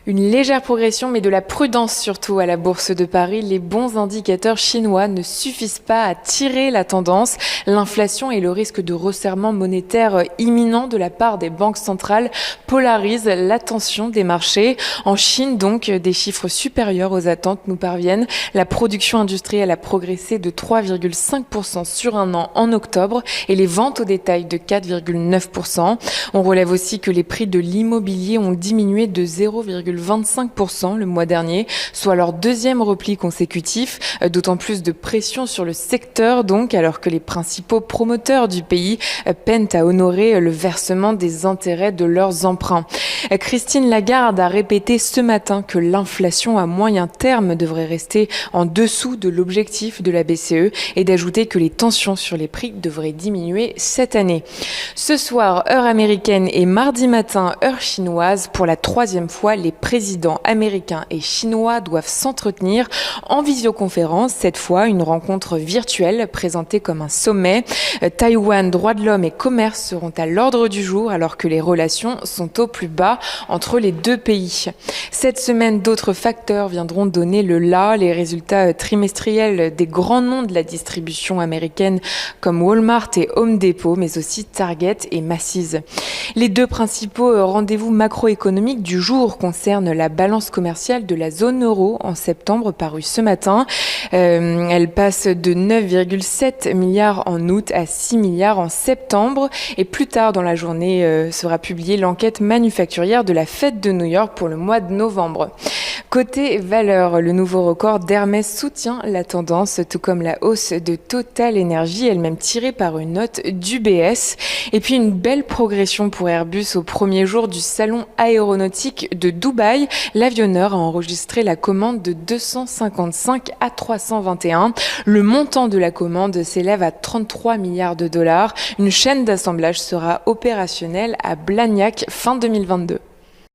Une légère progression, mais de la prudence surtout à la Bourse de Paris. Les bons indicateurs chinois ne suffisent pas à tirer la tendance. L'inflation et le risque de resserrement monétaire imminent de la part des banques centrales polarisent l'attention des marchés. En Chine, donc, des chiffres supérieurs aux attentes nous parviennent. La production industrielle a progressé de 3,5% sur un an en octobre et les ventes au détail de 4,9%. On relève aussi que les prix de l'immobilier ont diminué de 0,25% le mois dernier, soit leur deuxième repli consécutif, d'autant plus de pression sur le secteur donc, alors que les principaux promoteurs du pays peinent à honorer le versement des intérêts de leurs emprunts. Christine Lagarde a répété ce matin que l'inflation à moyen terme devrait rester en dessous de l'objectif de la BCE et d'ajouter que les tensions sur les prix devraient diminuer cette année. Ce soir, heure américaine et mardi matin, heure chinoise, pour la troisième fois, les présidents américains et chinois doivent s'entretenir en visioconférence. Cette fois, une rencontre virtuelle présentée comme un sommet. Taïwan, droits de l'homme et commerce seront à l'ordre du jour alors que les relations sont au plus bas entre les deux pays. Cette semaine, d'autres facteurs viendront donner le là. Les résultats trimestriels des grands noms de la distribution américaine comme Walmart et Home Depot, mais aussi Target et Macy's. Les deux principaux rendez-vous macroéconomiques du jour concerne la balance commerciale de la zone euro en septembre parue ce matin. Elle passe de 9,7 milliards en août à 6 milliards en septembre. Et plus tard dans la journée sera publiée l'enquête manufacturière de la Fed de New York pour le mois de novembre. Côté valeur, le nouveau record d'Hermès soutient la tendance, tout comme la hausse de Total Energy, elle-même tirée par une note d'UBS. Et puis une belle progression pour Airbus au premier jour du salon aéronautique de Dubaï. L'avionneur a enregistré la commande de 255 A321. Le montant de la commande s'élève à 33 milliards de dollars. Une chaîne d'assemblage sera opérationnelle à Blagnac fin 2022.